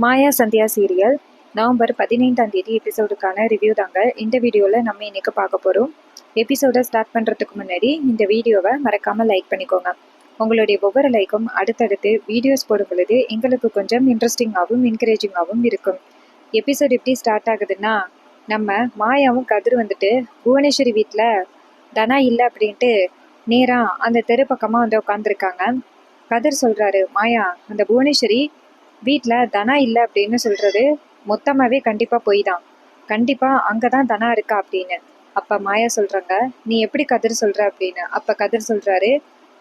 மாயா Sandhya serial November 15ஆம் தேதி எபிசோடுக்கான review தாங்க இந்த வீடியோவில் நம்ம இன்னைக்கு பார்க்க போகிறோம். எபிசோடை ஸ்டார்ட் பண்ணுறதுக்கு முன்னாடி இந்த வீடியோவை மறக்காமல் லைக் பண்ணிக்கோங்க. உங்களுடைய ஒவ்வொரு லைக்கும் அடுத்தடுத்து வீடியோஸ் போடும் பொழுது எங்களுக்கு கொஞ்சம் இன்ட்ரெஸ்டிங்காகவும் என்கரேஜிங்காகவும் இருக்கும். எபிசோட் எப்படி ஸ்டார்ட் ஆகுதுன்னா, நம்ம மாயாவும் கதிர் வந்துட்டு புவனேஸ்வரி வீட்டில் தனா இல்லை அப்படின்ட்டு நேராக அந்த தெரு பக்கமாக வந்து உட்காந்துருக்காங்க. கதிர் சொல்கிறாரு, மாயா அந்த புவனேஸ்வரி வீட்டில் தனா இல்லை அப்படின்னு சொல்கிறது மொத்தமாகவே கண்டிப்பாக போய் தான், கண்டிப்பாக அங்கே தான் தனா இருக்கா அப்படின்னு. அப்போ மாயா சொல்கிறாங்க, நீ எப்படி கதிர் சொல்கிற அப்படின்னு. அப்போ கதிர் சொல்கிறாரு,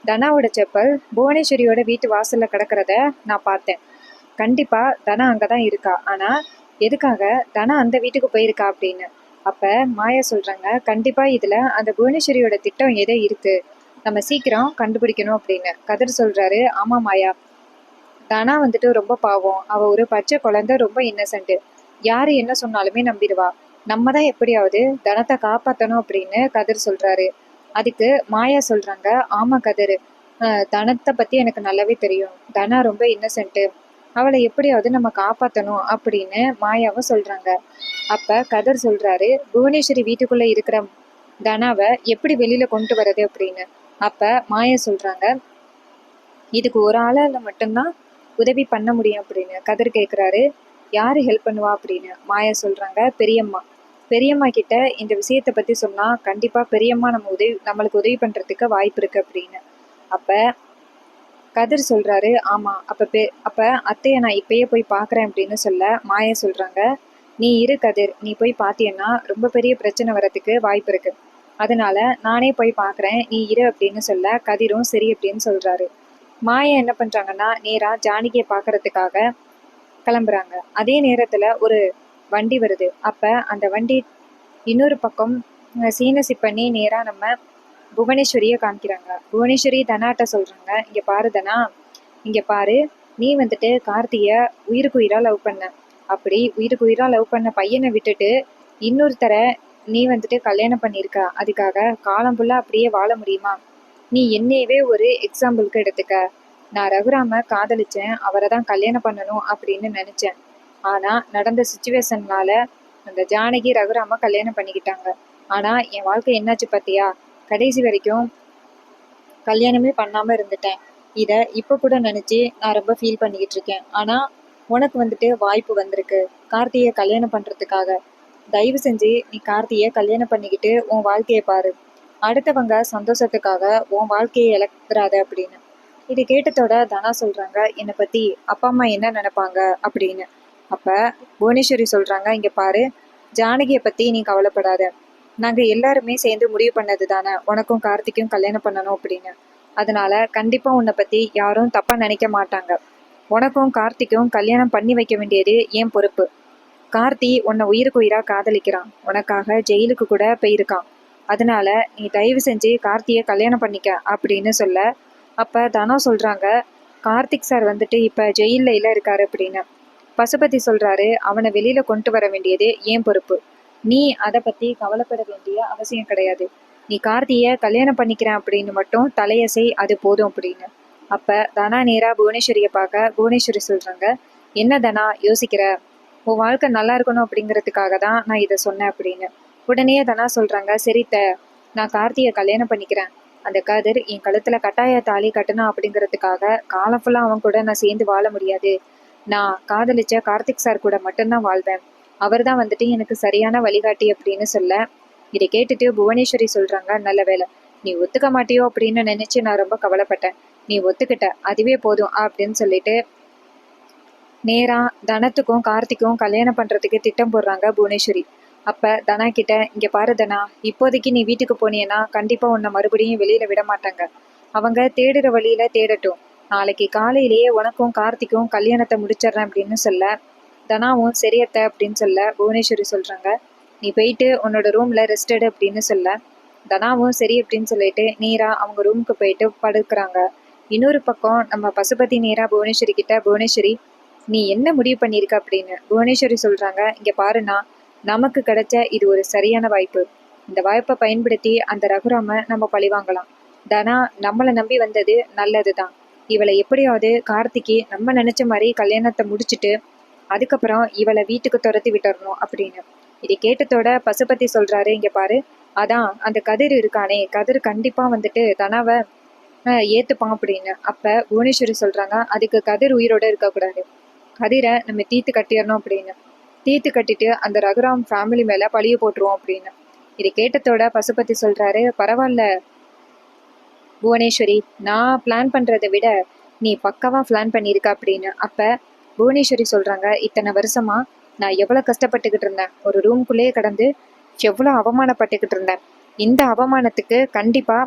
தனாவோட செப்பல் புவனேஸ்வரியோட வீட்டு வாசலில் கிடக்கிறத நான் பார்த்தேன், கண்டிப்பாக தனா அங்கே தான் இருக்கா, ஆனால் எதுக்காக தனா அந்த வீட்டுக்கு போயிருக்கா அப்படின்னு. அப்போ மாயா சொல்கிறாங்க, கண்டிப்பாக இதில் அந்த புவனேஸ்வரியோட திட்டம் எதோ இருக்குது, நம்ம சீக்கிரம் கண்டுபிடிக்கணும் அப்படின்னு. கதிர் சொல்கிறாரு, ஆமாம் மாயா, தனா வந்துட்டு ரொம்ப பாவம், அவ ஒரு பச்சை குழந்தை, ரொம்ப இன்னசென்ட், யாரு என்ன சொன்னாலுமே நம்பிடுவா, நம்ம தான் எப்படியாவது தனத்தை காப்பாற்றணும் அப்படின்னு கதிர் சொல்றாரு. அதுக்கு மாயா சொல்றாங்க, ஆமா கதிர், தனத்தை பத்தி எனக்கு நல்லாவே தெரியும், தனா ரொம்ப இன்னசென்ட், அவளை எப்படியாவது நம்ம காப்பாற்றணும் அப்படின்னு மாயாவும் சொல்றாங்க. அப்ப கதிர் சொல்றாரு, புவனேஸ்வரி வீட்டுக்குள்ள இருக்கிற தனாவை எப்படி வெளியில கொண்டு வர்றது அப்படின்னு. அப்ப மாயா சொல்றாங்க, இதுக்கு ஒரு ஆளால மட்டும்தான் உதவி பண்ண முடியும் அப்படின்னு. கதிர் கேட்குறாரு, யாரு ஹெல்ப் பண்ணுவா அப்படின்னு. மாயா சொல்றாங்க, பெரியம்மா, பெரியம்மா கிட்ட இந்த விஷயத்தை பத்தி சொன்னா கண்டிப்பா பெரியம்மா நம்மளுக்கு உதவி பண்றதுக்கு வாய்ப்பு இருக்கு அப்படின்னு. அப்ப கதிர் சொல்றாரு, ஆமா, அப்ப அத்தைய நான் இப்பயே போய் பாக்குறேன் அப்படின்னு சொல்ல மாயா சொல்றாங்க, நீ இரு கதிர், நீ போய் பாத்தியன்னா ரொம்ப பெரிய பிரச்சனை வரதுக்கு வாய்ப்பு இருக்கு, அதனால நானே போய் பாக்குறேன், நீ இரு அப்படின்னு சொல்ல கதிரும் சரி அப்படின்னு சொல்றாரு. மாயா என்ன பண்றாங்கன்னா, நேரா ஜானகியை பாக்குறதுக்காக கிளம்புறாங்க. அதே நேரத்துல ஒரு வண்டி வருது. அப்ப அந்த வண்டி இன்னொரு பக்கம் சீனசி பண்ணி நேரா நம்ம புவனேஸ்வரிய காமிக்கிறாங்க. புவனேஸ்வரி தனாட்ட சொல்றாங்க, இங்க பாரு தனா, இங்க பாரு, நீ வந்துட்டு கார்த்திய உயிருக்கு உயிரா லவ் பண்ண, அப்படி உயிருக்கு உயிரா லவ் பண்ண பையனை விட்டுட்டு இன்னொருத்தர நீ வந்துட்டு கல்யாணம் பண்ணியிருக்க, அதுக்காக காலம் ஃபுல்லா அப்படியே வாழ முடியுமா? நீ என்னையவே ஒரு எக்ஸாம்பிளுக்கு எடுத்துக்க, நான் ரகுராம காதலிச்சேன், அவரை தான் கல்யாணம் பண்ணணும் அப்படின்னு நினைச்சேன், ஆனா நடந்த சுச்சுவேஷன்னால அந்த ஜானகி ரகுராம கல்யாணம் பண்ணிக்கிட்டாங்க, ஆனா என் வாழ்க்கை என்னாச்சு பார்த்தியா, கடைசி வரைக்கும் கல்யாணமே பண்ணாம இருந்துட்டேன், இதை இப்போ கூட நினைச்சு நான் ரொம்ப ஃபீல் பண்ணிக்கிட்டு இருக்கேன், ஆனா உனக்கு வந்துட்டு வாய்ப்பு வந்திருக்கு கார்த்தியை கல்யாணம் பண்றதுக்காக, தயவு செஞ்சு நீ கார்த்தியை கல்யாணம் பண்ணிக்கிட்டு உன் வாழ்க்கையை பாரு, அடுத்தவங்க சந்தோஷத்துக்காக உன் வாழ்க்கையை இழக்கிறாத அப்படின்னு. இது கேட்டதோட தனா சொல்றாங்க, என்னை பத்தி அப்பா அம்மா என்ன நினைப்பாங்க அப்படின்னு. அப்ப புவனேஸ்வரி சொல்றாங்க, இங்க பாரு, ஜானகியை பத்தி நீ கவலைப்படாத, நாங்க எல்லாருமே சேர்ந்து முடிவு பண்ணது தானே உனக்கும் கார்த்திக்கும் கல்யாணம் பண்ணணும் அப்படின்னு, அதனால கண்டிப்பா உன்னை பத்தி யாரும் தப்பா நினைக்க மாட்டாங்க, உனக்கும் கார்த்திக்கும் கல்யாணம் பண்ணி வைக்க வேண்டியது என் பொறுப்பு, கார்த்தி உன்னை உயிருக்கு உயிரா காதலிக்கிறான், உனக்காக ஜெயிலுக்கு கூட போயிருக்கான், அதனால நீ தயவு செஞ்சு கார்த்தியை கல்யாணம் பண்ணிக்க அப்படின்னு சொல்ல, அப்ப தனா சொல்றாங்க, கார்த்திக் சார் வந்துட்டு இப்ப ஜெயில்ல இல்ல இருக்காரு அப்படின்னு. பசுபதி சொல்றாரு, அவனை வெளியில கொண்டு வர வேண்டியது ஏன் பொறுப்பு, நீ அதை பத்தி கவலைப்பட வேண்டிய அவசியம் கிடையாது, நீ கார்த்திய கல்யாணம் பண்ணிக்கிறேன் அப்படின்னு மட்டும் தலையசை, அது போதும் அப்படின்னு. அப்ப தனா நேரா புவனேஸ்வரியை பார்க்க புவனேஸ்வரி சொல்றாங்க, என்ன தனா யோசிக்கிற, உன் வாழ்க்கை நல்லா இருக்கணும் அப்படிங்கிறதுக்காக தான் நான் இதை சொன்னேன் அப்படின்னு. உடனே தனா சொல்றாங்க, சரித்த, நான் கார்த்தியை கல்யாணம் பண்ணிக்கிறேன், அந்த கதிர் என் கழுத்துல கட்டாய தாலி கட்டணும் அப்படிங்கிறதுக்காக காலம் ஃபுல்லா அவன் கூட நான் சேர்ந்து வாழ முடியாது, நான் காதலிச்ச கார்த்திக் சார் கூட மட்டும்தான் வாழ்வேன், அவர் தான் வந்துட்டு எனக்கு சரியான வழிகாட்டி அப்படின்னு சொல்ல, இதை கேட்டுட்டு புவனேஸ்வரி சொல்றாங்க, நல்ல வேலை, நீ ஒத்துக்க மாட்டியோ அப்படின்னு நினைச்சு நான் ரொம்ப கவலைப்பட்டேன், நீ ஒத்துக்கிட்ட, அதுவே போதும் அப்படின்னு சொல்லிட்டு நேரா தனத்துக்கும் கார்த்திக்கும் கல்யாணம் பண்றதுக்கு திட்டம் போடுறாங்க புவனேஸ்வரி. அப்ப தனா கிட்ட, இங்க பாரு தனா, இப்போதைக்கு நீ வீட்டுக்கு போனீன்னா கண்டிப்பா உன்னை மறுபடியும் வெளியில விட மாட்டாங்க, அவங்க தேடுற வழியில தேடட்டும், நாளைக்கு காலையிலேயே உனக்கும் கார்த்திக்கும் கல்யாணத்தை முடிச்சிடுறேன் அப்படின்னு சொல்ல, தனாவும் சரியத்த அப்படின்னு சொல்ல புவனேஸ்வரி சொல்றாங்க, நீ போயிட்டு உன்னோட ரூம்ல ரெஸ்ட் எடு அப்படின்னு சொல்ல, தனாவும் சரி அப்படின்னு சொல்லிட்டு நேரா அவங்க ரூமுக்கு போயிட்டு படுக்கிறாங்க. இன்னொரு பக்கம் நம்ம பசுபதி நேரா புவனேஸ்வரி கிட்ட, புவனேஸ்வரி நீ என்ன முடிவு பண்ணியிருக்க அப்படின்னு. புவனேஸ்வரி சொல்றாங்க, இங்க பாருண்ணா, நமக்கு கிடைச்ச இது ஒரு சரியான வாய்ப்பு, இந்த வாய்ப்பை பயன்படுத்தி அந்த ரகுராம நம்ம பழிவாங்கலாம், தனா நம்மளை நம்பி வந்தது நல்லதுதான், இவளை எப்படியாவது கார்த்திக்கு நம்ம நினைச்ச மாதிரி கல்யாணத்தை முடிச்சுட்டு அதுக்கப்புறம் இவளை வீட்டுக்கு துரத்தி விட்டுறணும் அப்படின்னு. இதை கேட்டதோட பசுபதி சொல்றாரு, இங்க பாரு, அதான் அந்த கதிர் இருக்கானே, கதிர் கண்டிப்பா வந்துட்டு தனாவை ஏத்துப்பான் அப்படின்னு. அப்ப புவனேஸ்வரி சொல்றாங்க, அதுக்கு கதிர் உயிரோட இருக்கக்கூடாது, கதிரை நம்ம தீர்த்து கட்டிடணும் அப்படின்னு. தீர்த்து கட்டிட்டு அந்த ரகுராம் ஃபேமிலி மேல பழிய போட்டுருவோம் அப்படின்னு. இதை கேட்டதோட பசுபதி சொல்றாரு, பரவாயில்ல புவனேஸ்வரி, நான் பிளான் பண்றதை விட நீ பக்காவா பிளான் பண்ணியிருக்க அப்படின்னு. அப்ப புவனேஸ்வரி சொல்றாங்க, இத்தனை வருஷமா நான் எவ்வளவு கஷ்டப்பட்டுக்கிட்டு இருந்தேன், ஒரு ரூம்குள்ளேயே கடந்து எவ்வளவு அவமானப்பட்டுக்கிட்டு இருந்தேன். இந்த அவமானத்துக்கு கண்டிப்பா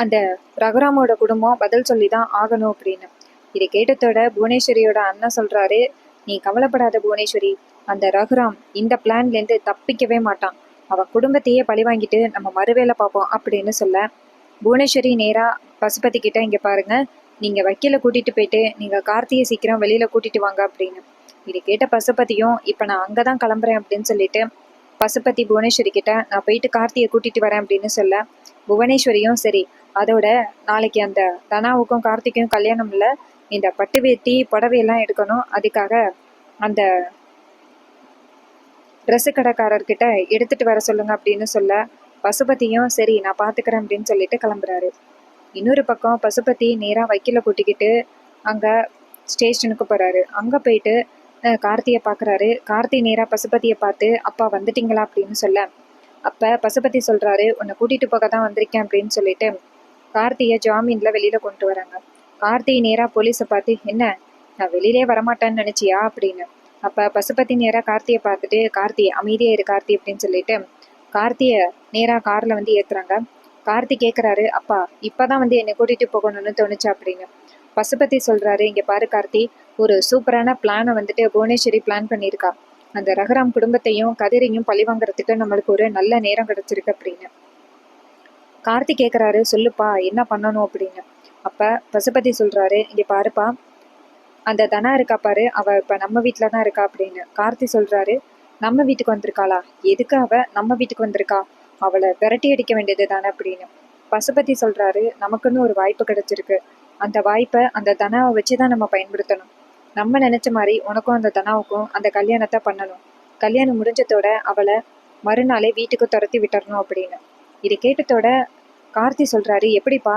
அந்த ரகுராமோட குடும்பம் பதில் சொல்லிதான் ஆகணும் அப்படின்னு. இதை கேட்டதோட புவனேஸ்வரியோட அண்ணன் சொல்றாரு, நீ கவலைப்படாத புவனேஸ்வரி, அந்த ரகுராம் இந்த பிளான்ல இருந்து தப்பிக்கவே மாட்டான், அவன் குடும்பத்தையே பழி வாங்கிட்டு நம்ம மறுவேலை பார்ப்போம் அப்படின்னு சொல்ல, புவனேஸ்வரி நேரா பசுபதி கிட்ட, இங்க பாருங்க, நீங்க வக்கீல கூட்டிட்டு போயிட்டு நீங்க கார்த்தியை சீக்கிரம் வெளியில கூட்டிட்டு வாங்க அப்படின்னு. இதை கேட்ட பசுபதியும், இப்ப நான் அங்கதான் கிளம்புறேன் அப்படின்னு சொல்லிட்டு பசுபதி புவனேஸ்வரி கிட்ட, நான் போயிட்டு கார்த்தியை கூட்டிட்டு வரேன் அப்படின்னு சொல்ல, புவனேஸ்வரியும் சரி, அதோட நாளைக்கு அந்த தனாவுக்கும் கார்த்திக்கும் கல்யாணம் இல்ல, இந்த பட்டு வேட்டி புடவையெல்லாம் எடுக்கணும், அதுக்காக அந்த ட்ரெஸ்ஸு கடைக்காரர்கிட்ட எடுத்துட்டு வர சொல்லுங்க அப்படின்னு சொல்ல, பசுபதியும் சரி நான் பாத்துக்கிறேன் அப்படின்னு சொல்லிட்டு கிளம்புறாரு. இன்னொரு பக்கம் பசுபதி நேரா வக்கீல கூட்டிக்கிட்டு அங்க ஸ்டேஷனுக்கு போறாரு. அங்க போயிட்டு கார்த்தியை பாக்குறாரு. கார்த்தி நேரா பசுபதியை பார்த்து, அப்பா வந்துட்டீங்களா அப்படின்னு சொல்ல, அப்ப பசுபதி சொல்றாரு, உன்னை கூட்டிட்டு போக தான் வந்திருக்கேன் அப்படின்னு சொல்லிட்டு கார்த்தியை ஜாமீன்ல வெளியில கொண்டு வராங்க. கார்த்தி நேரா போலீஸை பார்த்து, என்ன நான் வெளியிலே வரமாட்டேன்னு நினைச்சியா அப்படின்னு. அப்ப பசுபதி நேரா கார்த்தியை பார்த்துட்டு, கார்த்தி அமைதியா இரு கார்த்தி அப்படின்னு சொல்லிட்டு கார்த்திய நேரா கார்ல வந்து ஏத்துறாங்க. கார்த்தி கேக்குறாரு, அப்பா இப்பதான் வந்து என்னை கூட்டிட்டு போகணும்னு தோணுச்சு அப்படின்னு. பசுபதி சொல்றாரு, இங்க பாரு கார்த்தி, ஒரு சூப்பரான பிளானை வந்துட்டு புவனேஸ்வரி பிளான் பண்ணியிருக்கா, அந்த ரகுராம் குடும்பத்தையும் கதிரையும் பழி வாங்குறதுக்கு நம்மளுக்கு ஒரு நல்ல நேரம் கிடைச்சிருக்கு அப்படின்னு. கார்த்தி கேக்குறாரு, சொல்லுப்பா என்ன பண்ணணும் அப்படின்னு. அப்ப பசுபதி சொல்றாரு, இங்க பாருப்பா, அந்த தனா இருக்கா பாரு, அவ இப்ப நம்ம வீட்டுலதான் இருக்கா அப்படின்னு. கார்த்தி சொல்றாரு, நம்ம வீட்டுக்கு வந்திருக்காளா, எதுக்கு அவ நம்ம வீட்டுக்கு வந்திருக்கா, அவளை விரட்டி அடிக்க வேண்டியது தானே அப்படின்னு. பசுபதி சொல்றாரு, நமக்குன்னு ஒரு வாய்ப்பு கிடைச்சிருக்கு, அந்த வாய்ப்பை அந்த தனாவை வச்சுதான் நம்ம பயன்படுத்தணும். நம்ம நினைச்ச மாதிரி உனக்கும் அந்த தனாவுக்கும் அந்த கல்யாணத்தை பண்ணணும், கல்யாணம் முடிஞ்சதோட அவளை மறுநாளே வீட்டுக்கு துரத்தி விட்டுறணும் அப்படின்னு. இது கேட்டதோட கார்த்தி சொல்றாரு, எப்படிப்பா,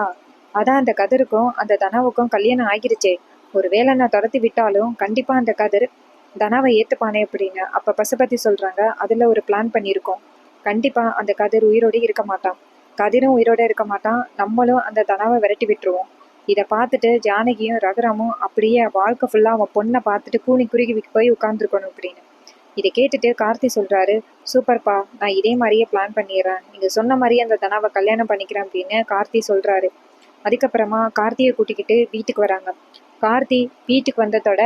அதான் அந்த கதிருக்கும் அந்த தனாவுக்கும் கல்யாணம் ஆகிருச்சே, ஒருவேளை நான் துரத்தி விட்டாலும் கண்டிப்பா அந்த கதிர் தனாவை ஏத்துப்பானே அப்படின்னு. அப்ப பசுபதி சொல்றாங்க, அதுல ஒரு பிளான் பண்ணியிருக்கோம், கண்டிப்பா அந்த கதிர் உயிரோடு இருக்க மாட்டான், கதிரும் உயிரோட இருக்க மாட்டான், நம்மளும் அந்த தனாவை விரட்டி விட்டுருவோம். இதை பார்த்துட்டு ஜானகியும் ரகுராமும் அப்படியே வாழ்க்கை ஃபுல்லா அவன் பொண்ணை பார்த்துட்டு கூனி குறுகி போய் உட்கார்ந்துருக்கணும் அப்படின்னு. இதை கேட்டுட்டு கார்த்தி சொல்றாரு, சூப்பர்ப்பா, நான் இதே மாதிரியே பிளான் பண்ணிடுறேன், நீங்க சொன்ன மாதிரியே அந்த தனாவை கல்யாணம் பண்ணிக்கிறேன் அப்படின்னு கார்த்தி சொல்றாரு. அதுக்கப்புறமா கார்த்தியை கூட்டிக்கிட்டு வீட்டுக்கு வராங்க. கார்த்தி வீட்டுக்கு வந்ததோட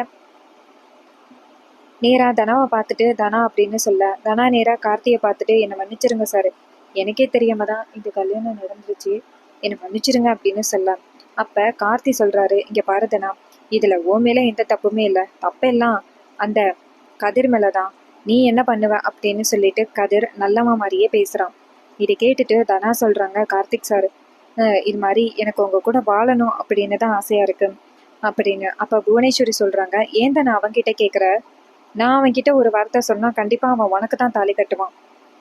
நேரா தனாவை பார்த்துட்டு, தனா அப்படின்னு சொல்ல, தனா நேரா கார்த்தியை பார்த்துட்டு, என்னை மன்னிச்சிருங்க சார், எனக்கே தெரியாம தான் இந்த கல்யாணம் நடந்துருச்சு, என்னை மன்னிச்சிருங்க அப்படின்னு சொல்ல. அப்ப கார்த்தி சொல்றாரு, இங்க பாரு தனா, இதுல ஓ மேல எந்த தப்புமே இல்லை, தப்பெல்லாம் அந்த கதிர் மேலதான், நீ என்ன பண்ணுவ அப்படின்னு சொல்லிட்டு கதிர் நல்லவா மாதிரியே பேசுறான். இதை கேட்டுட்டு தனா சொல்றாங்க, கார்த்திக் சார், இது மாதிரி எனக்கு உங்க கூட வாழணும் அப்படின்னு தான் ஆசையா இருக்கு அப்படின்னு. அப்ப புவனேஸ்வரி சொல்றாங்க, ஏன் தானே அவன்கிட்ட கேக்குற, நான் அவன்கிட்ட ஒரு வார்த்தை சொன்னா கண்டிப்பா அவன் உனக்கு தான் தாலி கட்டுவான்,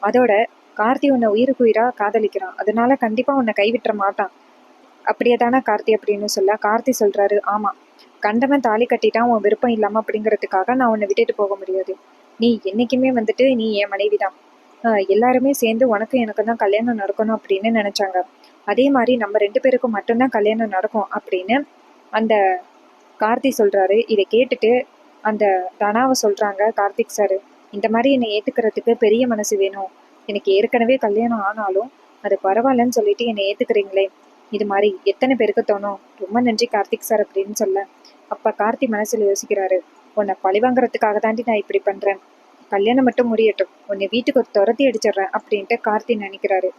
அதோட கார்த்தி உன்னை உயிருக்கு உயிரா காதலிக்கிறான், அதனால கண்டிப்பா உன்னை கைவிட்டுற மாட்டான், அப்படியே தானே கார்த்தி அப்படின்னு சொல்ல. கார்த்தி சொல்றாரு, ஆமா, கண்டவன் தாலி கட்டிட்டான் உன் விருப்பம் இல்லாம அப்படிங்கிறதுக்காக நான் உன்னை விட்டுட்டு போக முடியாது, நீ என்னைக்குமே வந்துட்டு நீ என் மனைவிதான், எல்லாருமே சேர்ந்து உனக்கு எனக்கு தான் கல்யாணம் நடக்கணும் அப்படின்னு நினைச்சாங்க, அதே மாதிரி நம்ம 2 பேருக்கும் மட்டும்தான் கல்யாணம் நடக்கும் அப்படின்னு அந்த கார்த்தி சொல்றாரு. இதை கேட்டுட்டு அந்த தனாவை சொல்றாங்க, கார்த்திக் சார், இந்த மாதிரி என்னை ஏத்துக்கிறதுக்கு பெரிய மனசு வேணும், எனக்கு ஏற்கனவே கல்யாணம் ஆனாலும் அது பரவாயில்லன்னு சொல்லிட்டு என்னை ஏத்துக்கிறீங்களே, இது மாதிரி எத்தனை பேருக்கு தோணும், ரொம்ப நன்றி கார்த்திக் சார் அப்படின்னு சொல்ல. அப்ப கார்த்தி மனசுல யோசிக்கிறாரு, உன்னை பழிவாங்கிறதுக்காக தாண்டி நான் இப்படி பண்றேன், கல்யாணம் மட்டும் முடியட்டும், உன்னை வீட்டுக்கு துரத்தி அடிச்சிடுறேன் அப்படின்ட்டு கார்த்தி நினைக்கிறாரு.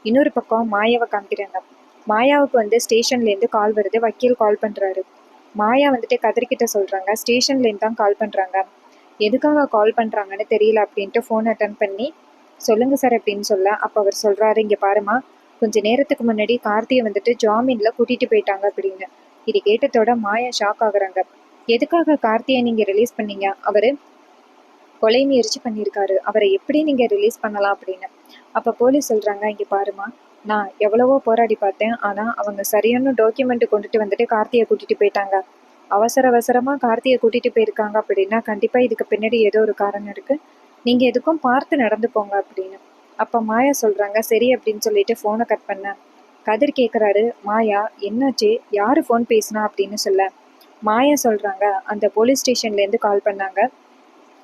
இன்னொரு பக்கம் மாயாவை காமிக்கிறாங்க. மாயாவுக்கு வந்து ஸ்டேஷன்ல இருந்து கால் வருது, வக்கீல் கால் பண்றாரு. மாயா வந்துட்டு கதிர்கிட்ட சொல்றாங்க, ஸ்டேஷன்ல இருந்து தான் கால் பண்றாங்க, எதுக்காக கால் பண்றாங்கன்னு தெரியல அப்படின்ட்டு போன் அட்டன் பண்ணி, சொல்லுங்க சார் அப்படின்னு சொல்ல. அப்ப அவர் சொல்றாரு, இங்க பாருமா, கொஞ்ச நேரத்துக்கு முன்னாடி கார்த்தியை வந்துட்டு ஜாமீன்ல கூட்டிட்டு போயிட்டாங்க அப்படின்னு. இது கேட்டதோட மாயா ஷாக் ஆகுறாங்க. எதுக்காக கார்த்தியை நீங்கள் ரிலீஸ் பண்ணீங்க? அவர் கொலை முயற்சி பண்ணியிருக்காரு, அவரை எப்படி நீங்கள் ரிலீஸ் பண்ணலாம் அப்படின்னு. அப்போ போலீஸ் சொல்கிறாங்க, இங்கே பாருமா, நான் எவ்வளவோ போராடி பார்த்தேன், ஆனால் அவங்க சரியான டாக்குமெண்ட் கொண்டுட்டு வந்துட்டு கார்த்தியை கூட்டிகிட்டு போயிட்டாங்க. அவசரமாக கார்த்தியை கூட்டிகிட்டு போயிருக்காங்க அப்படின்னா கண்டிப்பாக இதுக்கு பின்னாடி ஏதோ ஒரு காரணம் இருக்குது, நீங்கள் எதுக்கும் பார்த்து நடந்துக்கோங்க அப்படின்னு. அப்போ மாயா சொல்கிறாங்க, சரி அப்படின்னு சொல்லிட்டு ஃபோனை கட் பண்ணேன். கதிர் கேட்குறாரு, மாயா என்னாச்சு, யார் ஃபோன் பேசுனா அப்படின்னு சொல்ல. மாயா சொல்கிறாங்க, அந்த போலீஸ் ஸ்டேஷன்லேருந்து கால் பண்ணாங்க,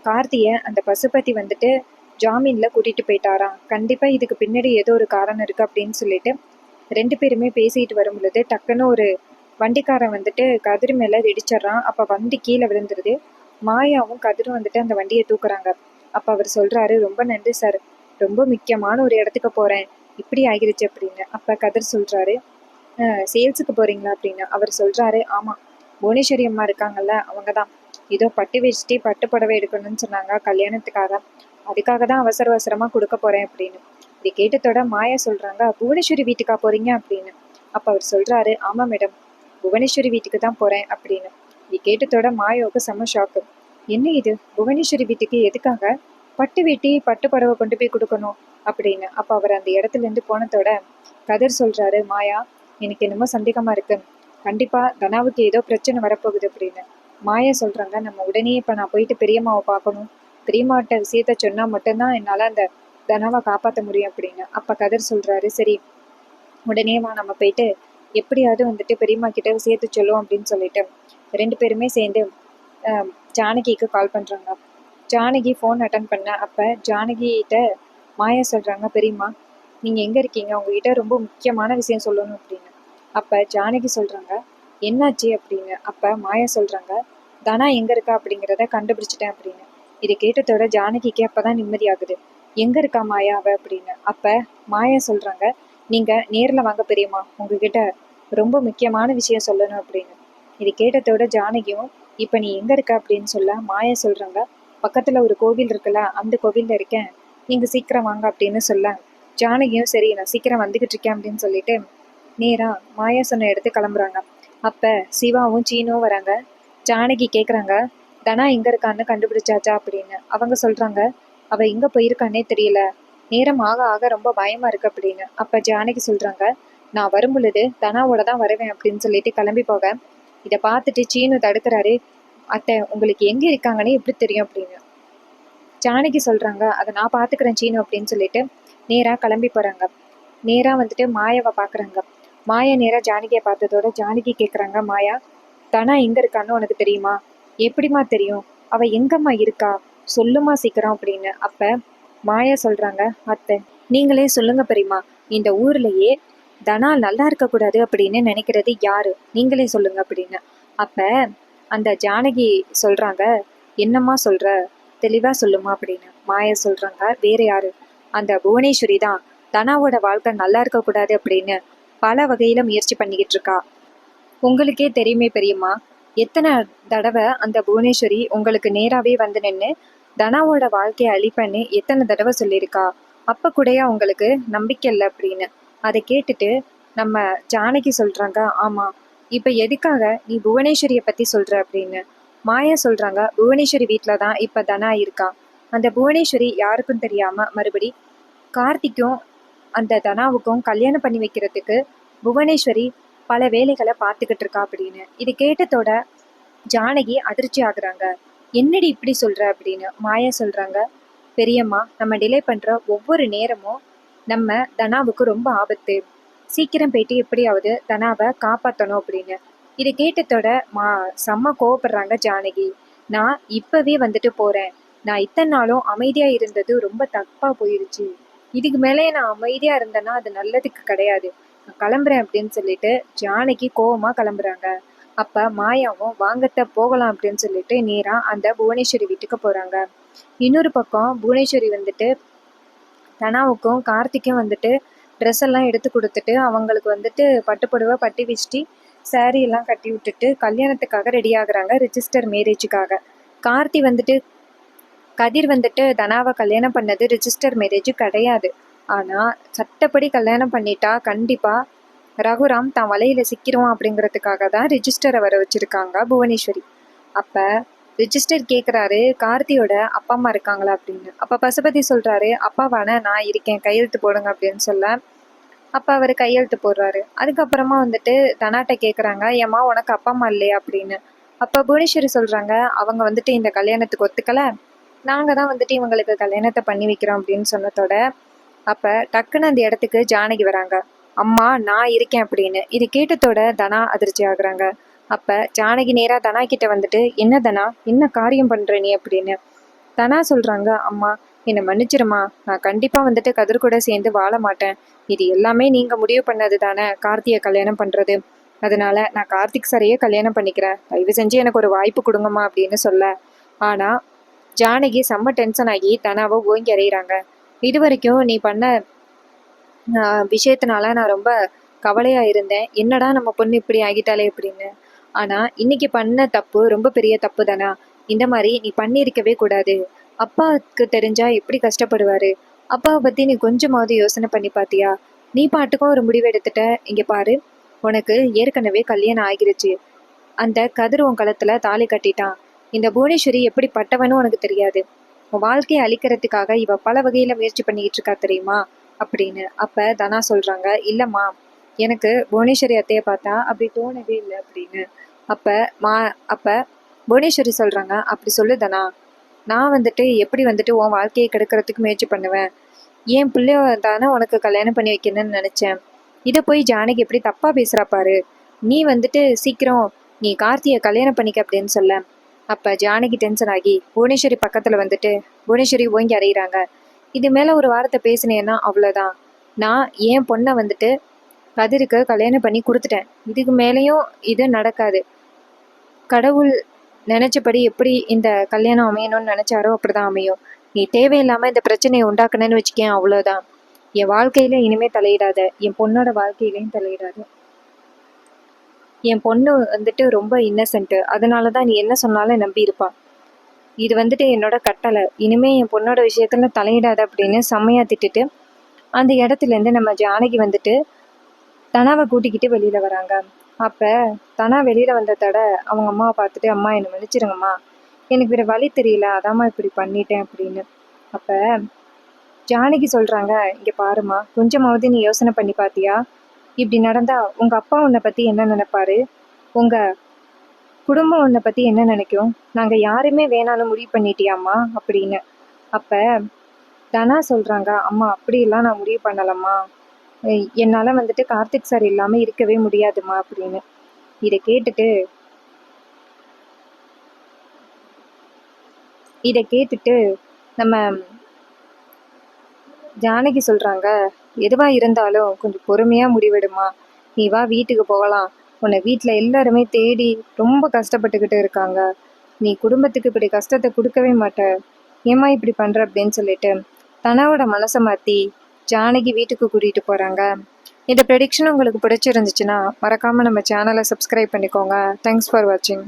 கார்த்தியை அந்த பசுபதி வந்துட்டு ஜாமீனில் கூட்டிகிட்டு போயிட்டாராம், கண்டிப்பாக இதுக்கு பின்னாடி ஏதோ ஒரு காரணம் இருக்குது அப்படின்னு சொல்லிட்டு 2 பேருமே பேசிட்டு வரும் பொழுது டக்குன்னு ஒரு வண்டிக்காரன் வந்துட்டு கதிர் மேலே இடிச்சிட்றான். அப்போ வண்டி கீழே விழுந்துருது. மாயாவும் கதிரும் வந்துட்டு அந்த வண்டியை தூக்குறாங்க. அப்போ அவர் சொல்கிறாரு, ரொம்ப நன்றி சார், ரொம்ப முக்கியமான ஒரு இடத்துக்கு போகிறேன், இப்படி ஆகிருச்சு அப்படின்னு. அப்போ கதிர் சொல்கிறாரு, சேல்ஸுக்கு போகிறீங்களா அப்படின்னு. அவர் சொல்கிறாரு, ஆமாம், புவனேஸ்வரி அம்மா இருக்காங்கல்ல, அவங்க தான் ஏதோ பட்டு வேஷ்டி பட்டு புடவை எடுக்கணும்னு சொன்னாங்க கல்யாணத்துக்காக, அதுக்காக தான் அவசரமாக கொடுக்க போகிறேன் அப்படின்னு. இது கேட்டதோட மாயா சொல்கிறாங்க, புவனேஸ்வரி வீட்டுக்கா போகிறீங்க அப்படின்னு. அப்போ அவர் சொல்கிறாரு, ஆமாம் மேடம், புவனேஸ்வரி வீட்டுக்கு தான் போகிறேன் அப்படின்னு. இது கேட்டதோட மாயாவுக்கு செம்ம ஷாக்கு. என்ன இது, புவனேஸ்வரி வீட்டுக்கு எதுக்காக பட்டு வேட்டி பட்டு புடவை கொண்டு போய் கொடுக்கணும் அப்படின்னு. அப்போ அவர் அந்த இடத்துலேருந்து போனதோட கதிர் சொல்கிறாரு, மாயா எனக்கு என்னமோ சந்தேகமாக இருக்கு, கண்டிப்பாக தனாவுக்கு ஏதோ பிரச்சனை வரப்போகுது அப்படின்னு. மாயா சொல்கிறாங்க, நம்ம உடனே இப்போ நான் போயிட்டு பெரியம்மாவை பார்க்கணும், பெரியம்மாட்ட விஷயத்த சொன்னால் மட்டும்தான் என்னால் அந்த தனாவை காப்பாற்ற முடியும் அப்படின்னு. அப்போ கதிர் சொல்கிறாரு, சரி உடனே வா, நம்ம போயிட்டு எப்படியாவது வந்துட்டு பெரியம்மா கிட்ட சேர்த்து சொல்லுவோம் அப்படின்னு சொல்லிட்டு 2 பேருமே சேர்ந்து ஜானகிக்கு கால் பண்ணுறாங்க. ஜானகி ஃபோன் அட்டன் பண்ண. அப்போ ஜானகிகிட்ட மாயா சொல்கிறாங்க, பெரியம்மா நீங்கள் எங்கே இருக்கீங்க, உங்ககிட்ட ரொம்ப முக்கியமான விஷயம் சொல்லணும் அப்படின்னு. அப்போ ஜானகி சொல்கிறாங்க, என்னாச்சு அப்படின்னு. அப்போ மாயா சொல்கிறாங்க, தனா எங்கே இருக்கா அப்படிங்கிறத கண்டுபிடிச்சிட்டேன் அப்படின்னு. இதை கேட்டதோட ஜானகிக்கு அப்போ தான் நிம்மதியாகுது. எங்கே இருக்கா மாயா அவ அப்படின்னு. அப்போ மாயா சொல்கிறாங்க, நீங்கள் நேரில் வாங்க பெரியம்மா, உங்ககிட்ட ரொம்ப முக்கியமான விஷயம் சொல்லணும் அப்படின்னு. இது கேட்டதோட ஜானகியும், இப்போ நீ எங்கே இருக்க அப்படின்னு சொல்ல. மாயா சொல்கிறாங்க, பக்கத்தில் ஒரு கோவில் இருக்குல்ல, அந்த கோவிலில் இருக்கேன், நீங்கள் சீக்கிரம் வாங்க அப்படின்னு சொல்ல. ஜானகியும் சரி நான் சீக்கிரம் வந்துக்கிட்டு இருக்கேன் அப்படின்னு சொல்லிட்டு நேராக மாயா சொன்ன இடத்துக்கு கிளம்புறாங்க. அப்போ சிவாவும் சீனும் வராங்க. ஜானகி கேட்குறாங்க, தனா எங்கே இருக்கான்னு கண்டுபிடிச்சாச்சா அப்படின்னு. அவங்க சொல்கிறாங்க, அவள் எங்கே போயிருக்கான்னே தெரியல, நேரம் ஆக ஆக ரொம்ப பயமாக இருக்கு அப்படின்னு. அப்போ ஜானகி சொல்கிறாங்க, நான் வரும் பொழுது தனாவோட தான் வருவேன் அப்படின்னு சொல்லிட்டு கிளம்பி போக, இதை பார்த்துட்டு சீனு தடுக்கிறாரு, அத்தை உங்களுக்கு எங்கே இருக்காங்கன்னே எப்படி தெரியும் அப்படின்னு. ஜானகி சொல்கிறாங்க, அதை நான் பார்த்துக்கிறேன் சீனு அப்படின்னு சொல்லிட்டு நேராக கிளம்பி போகிறாங்க. நேராக வந்துட்டு மாயாவை பார்க்குறாங்க. மாயா நேராக ஜானகியை பார்த்ததோட ஜானகி கேட்குறாங்க, மாயா தனா எங்கே இருக்கான்னு உனக்கு தெரியுமா? எப்படிமா தெரியும், அவள் எங்கம்மா இருக்கா, சொல்லுமா சீக்கிரம் அப்படின்னு. அப்போ மாயா சொல்கிறாங்க, அத்தை நீங்களே சொல்லுங்க பெரியம்மா, இந்த ஊர்லேயே தனா நல்லா இருக்கக்கூடாது அப்படின்னு நினைக்கிறது யாரு, நீங்களே சொல்லுங்க அப்படின்னு. அப்போ அந்த ஜானகி சொல்கிறாங்க, என்னம்மா சொல்கிற, தெளிவாக சொல்லுமா அப்படின்னு. மாயா சொல்கிறாங்க, வேற யாரு, அந்த புவனேஸ்வரி தான் தனாவோட வாழ்க்கை நல்லா இருக்கக்கூடாது அப்படின்னு பல வகையில் முயற்சி பண்ணிக்கிட்டு இருக்கா. உங்களுக்கே தெரியுமே பெரியம்மா, எத்தனை தடவை அந்த புவனேஸ்வரி உங்களுக்கு நேராகவே வந்து நின்று தனாவோட வாழ்க்கையை அழிப்பேன்னு எத்தனை தடவை சொல்லியிருக்கா, அப்போ கூடயா உங்களுக்கு நம்பிக்கை இல்லை அப்படின்னு. அதை கேட்டுட்டு நம்ம ஜானகி சொல்கிறாங்க, ஆமாம், இப்போ எதுக்காக நீ புவனேஸ்வரியை பற்றி சொல்கிற அப்படின்னு. மாயா சொல்கிறாங்க, புவனேஸ்வரி வீட்டில் தான் இப்போ தனா இருக்கா, அந்த புவனேஸ்வரி யாருக்கும் தெரியாமல் மறுபடி கார்த்திக்கும் அந்த தனாவுக்கும் கல்யாணம் பண்ணி வைக்கிறதுக்கு புவனேஸ்வரி பல வேலைகளை பார்த்துக்கிட்டு இருக்கா அப்படின்னு. இது கேட்டதோட ஜானகி அதிர்ச்சி ஆகுறாங்க. என்னடி இப்படி சொல்கிற அப்படின்னு. மாயா சொல்கிறாங்க, பெரியம்மா நம்ம டிலே பண்ணுற ஒவ்வொரு நேரமும் நம்ம தனாவுக்கு ரொம்ப ஆபத்து, சீக்கிரம் போயிட்டு எப்படியாவது தனாவை காப்பாற்றணும் அப்படின்னு. இதை கேட்டதோட செம்ம கோவப்படுறாங்க ஜானகி. நான் இப்போவே வந்துட்டு போகிறேன், நான் இத்தனை நாளும் அமைதியாக இருந்தது ரொம்ப தப்பாக போயிடுச்சு, இதுக்கு மேலே நான் அமைதியாக இருந்தேன்னா அது நல்லதுக்கு கிடையாது, நான் கிளம்புறேன் அப்படின்னு சொல்லிட்டு ஜானகி கோவமாக கிளம்புறாங்க. அப்போ மாயாவும் வாங்கத்த போகலாம் அப்படின்னு சொல்லிட்டு நேராக அந்த புவனேஸ்வரி வீட்டுக்கு போகிறாங்க. இன்னொரு பக்கம் புவனேஸ்வரி வந்துட்டு தனாவுக்கும் கார்த்திக்கும் வந்துட்டு ட்ரெஸ் எல்லாம் எடுத்து கொடுத்துட்டு அவங்களுக்கு வந்துட்டு பட்டுப்புடவை பட்டி வேஷ்டி சாரீ எல்லாம் கட்டி விட்டுட்டு கல்யாணத்துக்காக ரெடி ஆகுறாங்க, ரிஜிஸ்டர் மேரேஜுக்காக. கார்த்தி வந்துட்டு கதிர் வந்துட்டு தனாவை கல்யாணம் பண்ணது ரிஜிஸ்டர் மேரேஜ் கிடையாது, ஆனால் சட்டப்படி கல்யாணம் பண்ணிட்டா கண்டிப்பாக ரகுராம் தான் வலையில் சிக்கிடுவான் அப்படிங்கிறதுக்காக தான் ரிஜிஸ்டரை வர வச்சுருக்காங்க புவனேஸ்வரி. அப்போ ரிஜிஸ்டர் கேட்குறாரு, கார்த்தியோட அப்பா அம்மா இருக்காங்களா அப்படின்னு. அப்போ பசுபதி சொல்கிறாரு, அப்பாவான நான் இருக்கேன், கையெழுத்து போடுங்க அப்படின்னு சொல்ல, அப்போ அவர் கையெழுத்து போடுறாரு. அதுக்கப்புறமா வந்துட்டு தனாட்ட கேட்குறாங்க, ஏம்மா உனக்கு அப்பா அம்மா இல்லையா அப்படின்னு. அப்போ புவனேஸ்வரி சொல்கிறாங்க, அவங்க வந்துட்டு இந்த கல்யாணத்துக்கு ஒத்துக்கலை, நாங்கள் தான் வந்துட்டு இவங்களுக்கு கல்யாணத்தை பண்ணி வைக்கிறோம் அப்படின்னு சொன்னதோட, அப்போ டக்குன்னு அந்த இடத்துக்கு ஜானகி வராங்க. அம்மா நான் இருக்கேன் அப்படின்னு. இது கேட்டதோட தனா அதிர்ச்சி ஆகுறாங்க. அப்போ ஜானகி நேராக தனா கிட்ட வந்துட்டு, என்ன தனா, என்ன காரியம் பண்ணுற நீ அப்படின்னு. தனா சொல்கிறாங்க, அம்மா என்னை மன்னிச்சிருமா, நான் கண்டிப்பாக வந்துட்டு கதிர் கூட சேர்ந்து வாழ மாட்டேன். இது எல்லாமே நீங்கள் முடிவு பண்ணது தானே கார்த்தியை கல்யாணம் பண்ணுறது. அதனால நான் கார்த்திக் சாரையே கல்யாணம் பண்ணிக்கிறேன், தயவு செஞ்சு எனக்கு ஒரு வாய்ப்பு கொடுங்கம்மா அப்படின்னு சொல்ல. ஆனால் ஜானகி செம்ம டென்ஷன் ஆகி தனாவை ஓங்கி அறையிறாங்க. இது வரைக்கும் நீ பண்ண விஷயத்தினால நான் ரொம்ப கவலையாக இருந்தேன், என்னடா நம்ம பொண்ணு இப்படி ஆகிட்டாலே அப்படின்னு. ஆனால் இன்னைக்கு பண்ண தப்பு ரொம்ப பெரிய தப்பு தானா, இந்த மாதிரி நீ பண்ணியிருக்கவே கூடாது. அப்பாவுக்கு தெரிஞ்சா எப்படி கஷ்டப்படுவார், அப்பாவை பற்றி நீ கொஞ்சமாவது யோசனை பண்ணி பார்த்தியா? நீ பாட்டுக்கும் ஒரு முடிவு எடுத்துட்ட. இங்கே பாரு, உனக்கு ஏற்கனவே கல்யாணம் ஆகிருச்சு, அந்த கதிர் உன் களத்தில் தாலி கட்டிட்டான். இந்த புவனேஸ்வரி எப்படி பட்டவனும் உனக்கு தெரியாது, உன் வாழ்க்கையை அழிக்கிறதுக்காக இவ பல வகையில் முயற்சி பண்ணிக்கிட்டு இருக்கா தெரியுமா அப்படின்னு. அப்போ தனா சொல்கிறாங்க, இல்லைம்மா, எனக்கு புவனேஸ்வரி அத்தையை பார்த்தா அப்படி தோணவே இல்லை அப்படின்னு. அப்போ அப்போ புவனேஸ்வரி சொல்கிறாங்க, அப்படி சொல்லு தனா, நான் வந்துட்டு எப்படி வந்துட்டு உன் வாழ்க்கையை கெடுக்கிறதுக்கு முயற்சி பண்ணுவேன், என் பிள்ளைய தானே உனக்கு கல்யாணம் பண்ணி வைக்கணும்னு நினச்சேன், இதை போய் ஜானகி எப்படி தப்பாக பேசுகிறா பாரு, நீ வந்துட்டு சீக்கிரம் நீ கார்த்தியை கல்யாணம் பண்ணிக்க அப்படின்னு சொல்ல. அப்போ ஜானகி டென்ஷன் ஆகி புவனேஸ்வரி பக்கத்தில் வந்துட்டு புவனேஸ்வரி ஓங்கி அறையிறாங்க. இது மேலே ஒரு வார்த்தை பேசினேன்னா அவ்வளோதான், நான் என் பொண்ணை வந்துட்டு கதிருக்கு கல்யாணம் பண்ணி கொடுத்துட்டேன், இதுக்கு மேலேயும் இது நடக்காது. கடவுள் நினச்சபடி எப்படி இந்த கல்யாணம் அமையணும்னு நினச்சாரோ அப்படிதான் அமையும். நீ தேவையில்லாமல் இந்த பிரச்சனையை உண்டாக்குனேன்னு வச்சுக்கேன், அவ்வளோதான். என் வாழ்க்கையில இனிமேல் தலையிடாத, என் பொண்ணோட வாழ்க்கையிலையும் தலையிடாத. என் பொண்ணு வந்துட்டு ரொம்ப இன்னசென்ட்டு, அதனால தான் நீ என்ன சொன்னாலும் நம்பி இருப்பா. இது வந்துட்டு என்னோட கட்டளை, இனிமே என் பொண்ணோட விஷயத்துல தலையிடாத அப்படின்னு செம்மையா திட்டுட்டு அந்த இடத்துலேருந்து நம்ம ஜானகி வந்துட்டு தனாவை கூட்டிக்கிட்டு வெளியில் வராங்க. அப்போ தனா வெளியில் வந்ததோட அவங்க அம்மாவை பார்த்துட்டு, அம்மா என்னை மன்னிச்சிருங்கம்மா, எனக்கு வேறு வழி தெரியல, அதாம்மா இப்படி பண்ணிட்டேன் அப்படின்னு. அப்போ ஜானகி சொல்கிறாங்க, இங்கே பாருமா, கொஞ்சமாவது நீ யோசனை பண்ணி பார்த்தியா, இப்படி நடந்தா உங்கள் அப்பா உன்னை பற்றி என்ன நினைப்பாரு, உங்கள் குடும்பம் உன்னை பற்றி என்ன நினைக்கும், நாங்கள் யாருமே வேணான்னு முடிவு பண்ணிட்டியாம்மா அப்படின்னு. அப்போ தனா சொல்கிறாங்க, அம்மா அப்படிலாம் நான் முடிவு பண்ணலம்மா, என்னால் வந்துட்டு கார்த்திக் சார் இல்லாமல் இருக்கவே முடியாதுமா அப்படின்னு. இதை கேட்டுட்டு நம்ம ஜானகி சொல்கிறாங்க, எதுவாக இருந்தாலும் கொஞ்சம் பொறுமையாக முடிவெடுமா, நீ வா வீட்டுக்கு போகலாம், உன்னை வீட்டில் எல்லாருமே தேடி ரொம்ப கஷ்டப்பட்டுக்கிட்டு இருக்காங்க, நீ குடும்பத்துக்கு இப்படி கஷ்டத்தை கொடுக்கவே மாட்ட, ஏம்மா இப்படி பண்ணுற அப்படின்னு சொல்லிட்டு தனாவோட மனசை மாற்றி ஜானகி வீட்டுக்கு கூட்டிகிட்டு போகிறாங்க. இந்த ப்ரெடிக்ஷன் உங்களுக்கு பிடிச்சிருந்துச்சுன்னா மறக்காமல் நம்ம சேனலை சப்ஸ்கிரைப் பண்ணிக்கோங்க. தேங்க்ஸ் ஃபார் வாட்சிங்.